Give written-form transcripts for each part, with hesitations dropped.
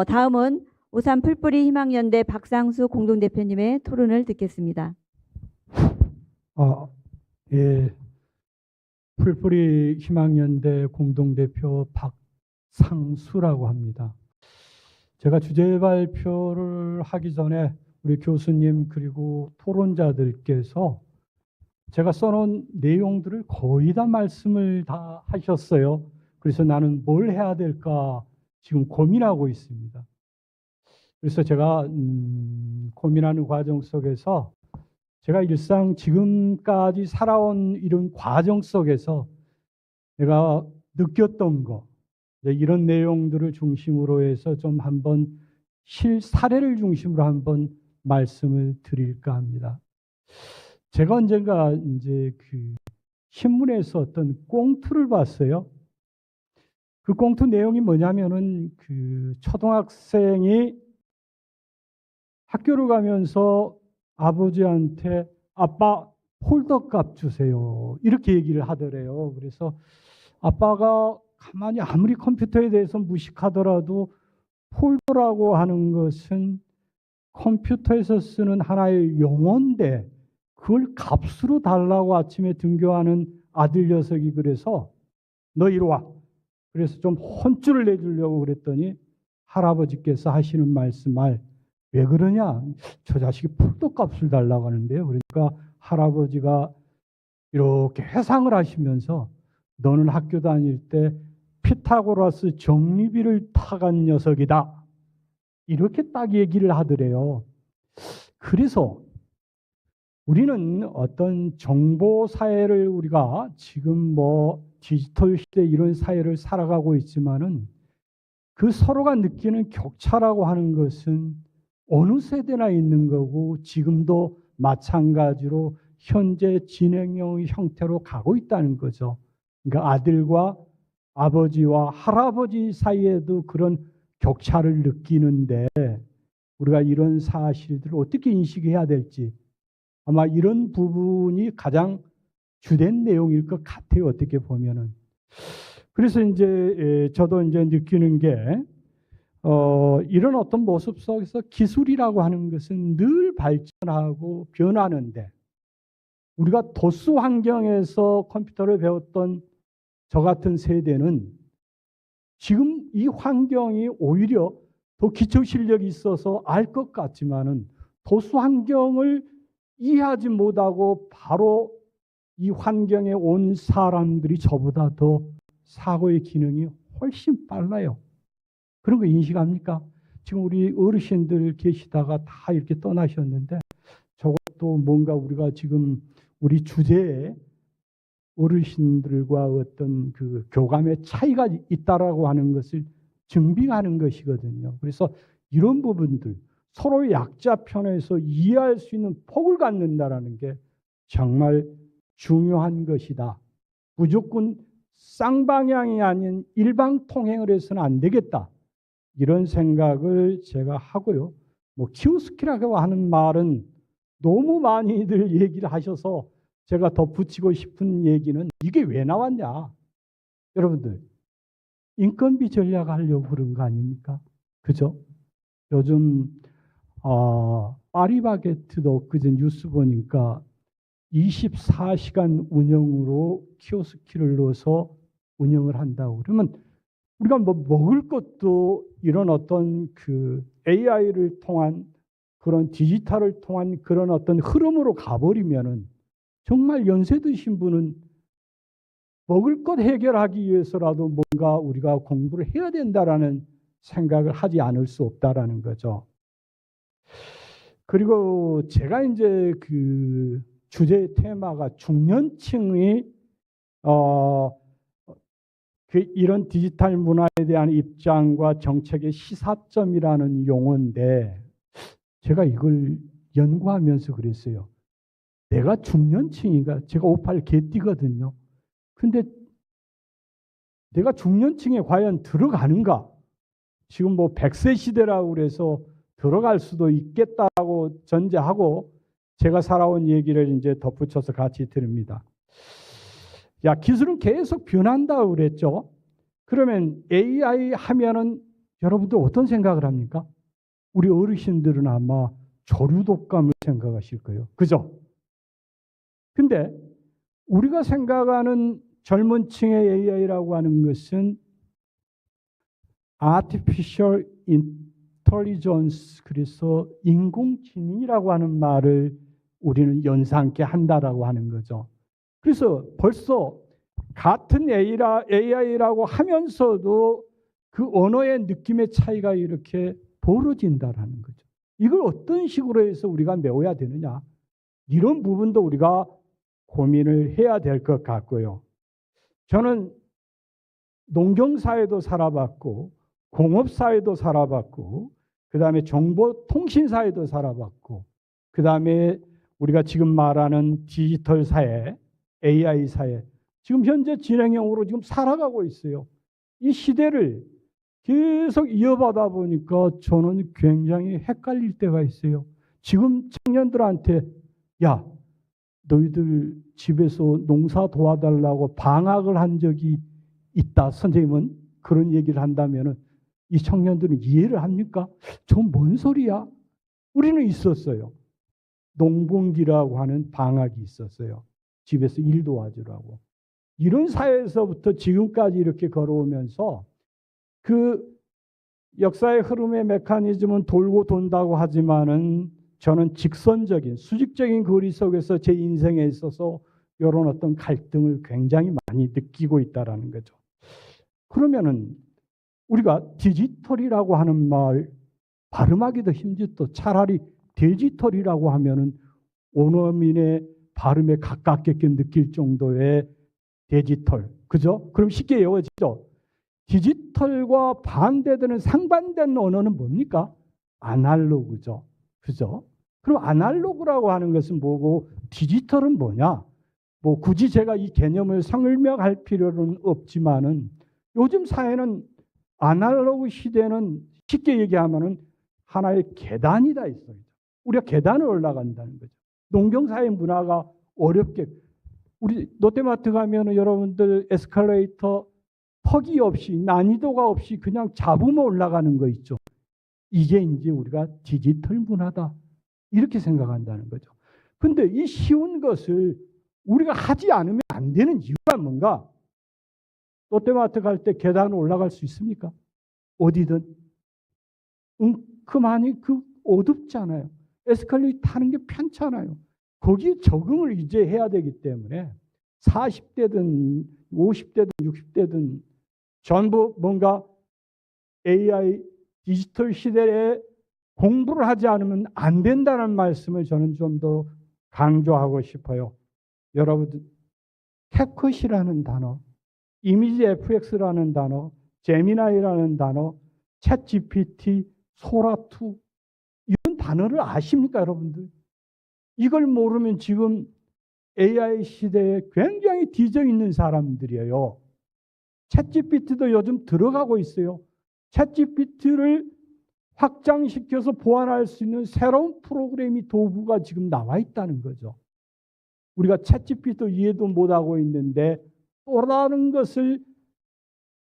다음은 오산 풀뿌리 희망연대 박상수 공동대표님의 토론을 듣겠습니다. 예. 풀뿌리 희망연대 공동대표 박상수라고 합니다. 제가 주제 발표를 하기 전에 우리 교수님 그리고 토론자들께서 제가 써놓은 내용들을 거의 다 말씀을 다 하셨어요. 그래서 나는 뭘 해야 될까 지금 고민하고 있습니다. 그래서 제가 고민하는 과정 속에서 제가 일상 지금까지 살아온 이런 과정 속에서 내가 느꼈던 거 이런 내용들을 중심으로 해서 좀 한번 실사례를 중심으로 한번 말씀을 드릴까 합니다. 제가 언젠가 이제 그 신문에서 어떤 꽁트를 봤어요. 그 꽁트 내용이 뭐냐면은 그 초등학생이 학교를 가면서 아버지한테 아빠 폴더값 주세요 이렇게 얘기를 하더래요. 그래서 아빠가 가만히 아무리 컴퓨터에 대해서 무식하더라도 폴더라고 하는 것은 컴퓨터에서 쓰는 하나의 용어인데 그걸 값으로 달라고 아침에 등교하는 아들 녀석이 그래서 너 이리 와. 그래서 좀 혼쭐을 내주려고 그랬더니 할아버지께서 하시는 말씀 왜 그러냐? 저 자식이 폴더 값을 달라고 하는데요. 그러니까 할아버지가 이렇게 회상을 하시면서 너는 학교 다닐 때 피타고라스 정리비를 타간 녀석이다. 이렇게 딱 얘기를 하더래요. 그래서 우리는 어떤 정보 사회를 우리가 지금 디지털 시대 이런 사회를 살아가고 있지만은 그 서로가 느끼는 격차라고 하는 것은 어느 세대나 있는 거고 지금도 마찬가지로 현재 진행형 형태로 가고 있다는 거죠. 그러니까 아들과 아버지와 할아버지 사이에도 그런 격차를 느끼는데 우리가 이런 사실들을 어떻게 인식해야 될지 아마 이런 부분이 가장 주된 내용일 것 같아요. 어떻게 보면은. 그래서 이제 저도 이제 느끼는 게 이런 어떤 모습 속에서 기술이라고 하는 것은 늘 발전하고 변하는데 우리가 도수 환경에서 컴퓨터를 배웠던 저 같은 세대는 지금 이 환경이 오히려 더 기초 실력이 있어서 알 것 같지만은 도수 환경을 이해하지 못하고 바로 이 환경에 온 사람들이 저보다 더 사고의 기능이 훨씬 빨라요. 그런 거 인식합니까? 지금 우리 어르신들 계시다가 다 이렇게 떠나셨는데 저것도 뭔가 우리가 지금 우리 주제에 어르신들과 어떤 그 교감의 차이가 있다라고 하는 것을 증빙하는 것이거든요. 그래서 이런 부분들 서로의 약자 편에서 이해할 수 있는 폭을 갖는다라는 게 정말 중요한 것이다. 무조건 쌍방향이 아닌 일방통행을 해서는 안 되겠다. 이런 생각을 제가 하고요. 키오스키라고 하는 말은 너무 많이들 얘기를 하셔서 제가 덧붙이고 싶은 얘기는 이게 왜 나왔냐. 여러분들 인건비 전략하려고 그런 거 아닙니까? 그죠? 요즘 파리바게트도 그제 뉴스 보니까 24시간 운영으로 키오스키를 넣어서 운영을 한다고. 그러면 우리가 먹을 것도 이런 어떤 그 AI를 통한 그런 디지털을 통한 그런 어떤 흐름으로 가버리면은 정말 연세 드신 분은 먹을 것 해결하기 위해서라도 뭔가 우리가 공부를 해야 된다라는 생각을 하지 않을 수 없다라는 거죠. 그리고 제가 이제 그 주제 테마가 중년층이 이런 디지털 문화에 대한 입장과 정책의 시사점이라는 용어인데 제가 이걸 연구하면서 그랬어요. 내가 중년층이가 제가 58 개띠거든요. 근데 내가 중년층에 과연 들어가는가? 지금 100세 시대라고 그래서 들어갈 수도 있겠다고 전제하고 제가 살아온 얘기를 이제 덧붙여서 같이 드립니다. 기술은 계속 변한다고 그랬죠. 그러면 AI 하면은 여러분들 어떤 생각을 합니까? 우리 어르신들은 아마 조류독감을 생각하실 거예요. 그죠? 근데 우리가 생각하는 젊은 층의 AI라고 하는 것은 Artificial Intelligence, 그래서 인공지능이라고 하는 말을 우리는 연상케 한다라고 하는 거죠. 그래서 벌써 같은 AI라고 하면서도 그 언어의 느낌의 차이가 이렇게 벌어진다라는 거죠. 이걸 어떤 식으로 해서 우리가 메워야 되느냐, 이런 부분도 우리가 고민을 해야 될 것 같고요. 저는 농경사회도 살아봤고 공업사회도 살아봤고 그다음에 정보통신사회도 살아봤고 그다음에 우리가 지금 말하는 디지털 사회, AI 사회, 지금 현재 진행형으로 지금 살아가고 있어요. 이 시대를 계속 이어받아 보니까 저는 굉장히 헷갈릴 때가 있어요. 지금 청년들한테 야, 너희들 집에서 농사 도와달라고 방학을 한 적이 있다, 선생님은 그런 얘기를 한다면은 이 청년들은 이해를 합니까? 저 뭔 소리야? 우리는 있었어요. 농번기라고 하는 방학이 있었어요. 집에서 일 도와주라고. 이런 사회에서부터 지금까지 이렇게 걸어오면서 그 역사의 흐름의 메커니즘은 돌고 돈다고 하지만은 저는 직선적인 수직적인 거리 속에서 제 인생에 있어서 이런 어떤 갈등을 굉장히 많이 느끼고 있다라는 거죠. 그러면은 우리가 디지털이라고 하는 말 발음하기도 힘들다. 차라리 디지털이라고 하면은 원어민의 발음에 가깝게 느낄 정도의 디지털, 그죠? 그럼 쉽게 외워지죠. 디지털과 반대되는 상반된 언어는 뭡니까? 아날로그죠. 그죠? 그럼 아날로그라고 하는 것은 뭐고 디지털은 뭐냐? 뭐 굳이 제가 이 개념을 설명할 필요는 없지만은 요즘 사회는 아날로그 시대는 쉽게 얘기하면은 하나의 계단이다 있어요. 우리가 계단을 올라간다는 거죠. 농경사회 문화가 어렵게, 우리 롯데마트 가면은 여러분들 에스컬레이터 턱이 없이 난이도가 없이 그냥 잡으면 올라가는 거 있죠. 이게 이제 우리가 디지털 문화다, 이렇게 생각한다는 거죠. 근데 이 쉬운 것을 우리가 하지 않으면 안 되는 이유가 뭔가? 롯데마트 갈 때 계단 올라갈 수 있습니까? 어디든. 그만이 어둡잖아요. 에스컬레이터 타는 게 편찮아요. 거기에 적응을 이제 해야 되기 때문에 40대든 50대든 60대든 전부 뭔가 AI 디지털 시대에 공부를 하지 않으면 안 된다는 말씀을 저는 좀 더 강조하고 싶어요. 여러분들, 캡컷이라는 단어, 이미지 FX라는 단어, 제미나이라는 단어, 챗 GPT, 소라2, 이런 단어를 아십니까, 여러분들? 이걸 모르면 지금 AI 시대에 굉장히 뒤져 있는 사람들이에요. 챗 GPT도 요즘 들어가고 있어요. 챗 GPT를 확장시켜서 보완할 수 있는 새로운 프로그램이 도구가 지금 나와 있다는 거죠. 우리가 챗 GPT도 이해도 못하고 있는데 또 다른 것을,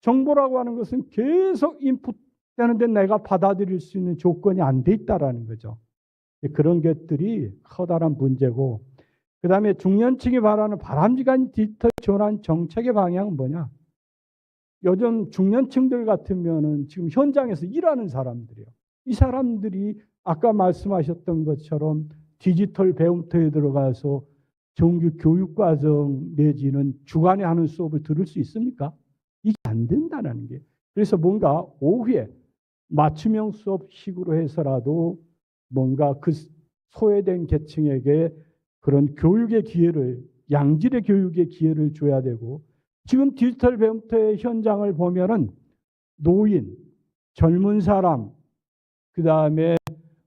정보라고 하는 것은 계속 인풋되는데 내가 받아들일 수 있는 조건이 안 돼 있다라는 거죠. 그런 것들이 커다란 문제고, 그 다음에 중년층이 바라는 바람직한 디지털 전환 정책의 방향은 뭐냐? 요즘 중년층들 같으면은 지금 현장에서 일하는 사람들이에요. 이 사람들이 아까 말씀하셨던 것처럼 디지털 배움터에 들어가서 정규 교육과정 내지는 주간에 하는 수업을 들을 수 있습니까? 이게 안 된다는 게. 그래서 뭔가 오후에 맞춤형 수업식으로 해서라도 뭔가 그 소외된 계층에게 그런 교육의 기회를, 양질의 교육의 기회를 줘야 되고, 지금 디지털 배움터의 현장을 보면은 노인, 젊은 사람, 그 다음에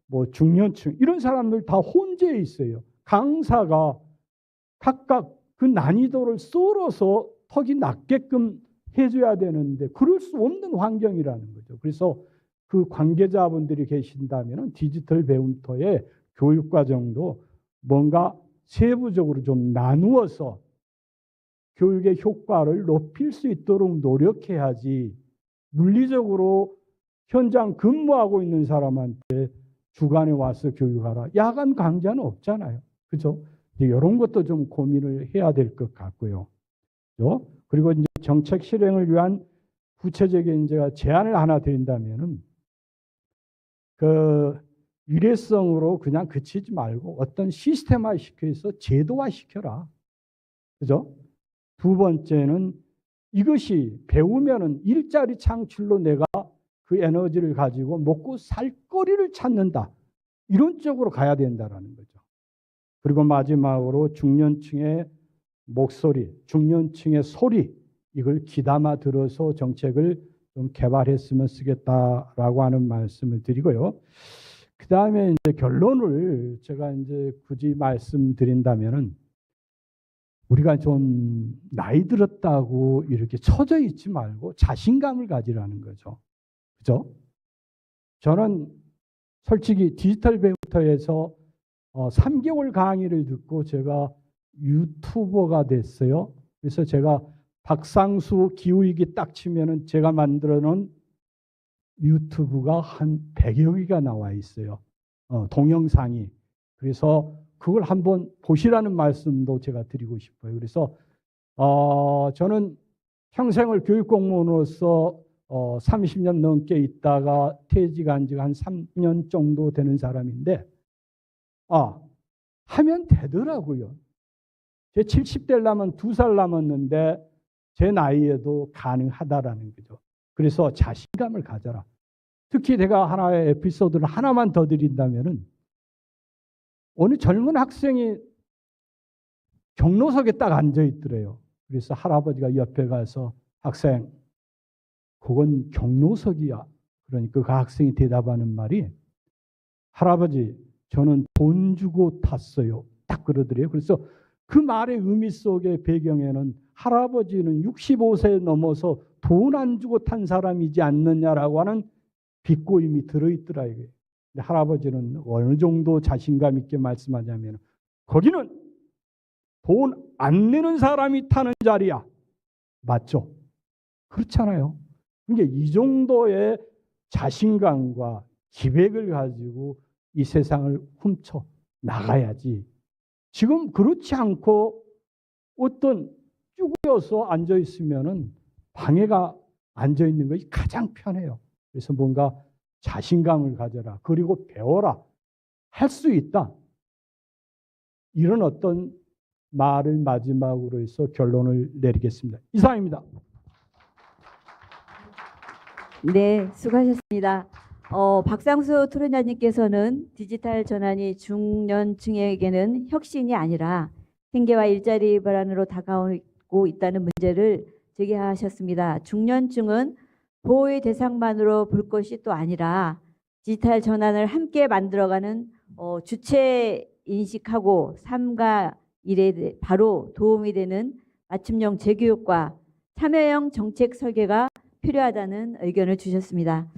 뭐 중년층, 이런 사람들 다 혼재해 있어요. 강사가 각각 그 난이도를 썰어서 턱이 낮게끔 해줘야 되는데 그럴 수 없는 환경이라는 거죠. 그래서 그 관계자분들이 계신다면 디지털 배움터의 교육과정도 뭔가 세부적으로 좀 나누어서 교육의 효과를 높일 수 있도록 노력해야지, 물리적으로 현장 근무하고 있는 사람한테 주간에 와서 교육하라. 야간 강좌는 없잖아요. 그죠? 이런 것도 좀 고민을 해야 될 것 같고요. 그죠? 그리고 이제 정책 실행을 위한 구체적인 제가 제안을 하나 드린다면은 그 일회성으로 그냥 그치지 말고 어떤 시스템화 시켜서 제도화 시켜라. 그죠? 두 번째는 이것이 배우면은 일자리 창출로 내가 그 에너지를 가지고 먹고 살 거리를 찾는다. 이런 쪽으로 가야 된다라는 거죠. 그리고 마지막으로 중년층의 목소리, 중년층의 소리 이걸 귀담아 들어서 정책을 좀 개발했으면 쓰겠다라고 하는 말씀을 드리고요. 그 다음에 이제 결론을 제가 이제 굳이 말씀드린다면은 우리가 좀 나이 들었다고 이렇게 처져 있지 말고 자신감을 가지라는 거죠. 그죠? 저는 솔직히 디지털 배우터에서 3개월 강의를 듣고 제가 유튜버가 됐어요. 그래서 제가 박상수 기후위기 딱 치면은 제가 만들어 놓은 유튜브가 한 100여 개가 나와 있어요. 동영상이. 그래서 그걸 한번 보시라는 말씀도 제가 드리고 싶어요. 그래서 저는 평생을 교육공무원으로서 30년 넘게 있다가 퇴직한 지가 한 3년 정도 되는 사람인데 하면 되더라고요. 제 70대 남은 2살 남았는데 제 나이에도 가능하다라는 거죠. 그래서 자신감을 가져라. 특히 제가 하나의 에피소드를 하나만 더 드린다면은 어느 젊은 학생이 경로석에 딱 앉아 있더래요. 그래서 할아버지가 옆에 가서 학생, 그건 경로석이야. 그러니까 그 학생이 대답하는 말이 할아버지, 저는 돈 주고 탔어요. 딱 그러더래요. 그래서 그 말의 의미 속의 배경에는 할아버지는 65세 넘어서 돈 안 주고 탄 사람이지 않느냐라고 하는 비꼬임이 들어있더라 이게. 근데 할아버지는 어느 정도 자신감 있게 말씀하냐면 거기는 돈 안 내는 사람이 타는 자리야. 맞죠? 그렇잖아요. 그러니까 이 정도의 자신감과 기백을 가지고 이 세상을 훔쳐 나가야지. 지금 그렇지 않고 어떤 쭈그려서 앉아 있으면은 방해가 앉아 있는 것이 가장 편해요. 그래서 뭔가 자신감을 가져라. 그리고 배워라. 할 수 있다. 이런 어떤 말을 마지막으로 해서 결론을 내리겠습니다. 이상입니다. 네, 수고하셨습니다. 박상수 토론자님께서는 디지털 전환이 중년층에게는 혁신이 아니라 생계와 일자리 불안으로 다가오고 있다는 문제를 제기하셨습니다. 중년층은 보호의 대상만으로 볼 것이 또 아니라 디지털 전환을 함께 만들어가는 주체 인식하고 삶과 일에 바로 도움이 되는 맞춤형 재교육과 참여형 정책 설계가 필요하다는 의견을 주셨습니다.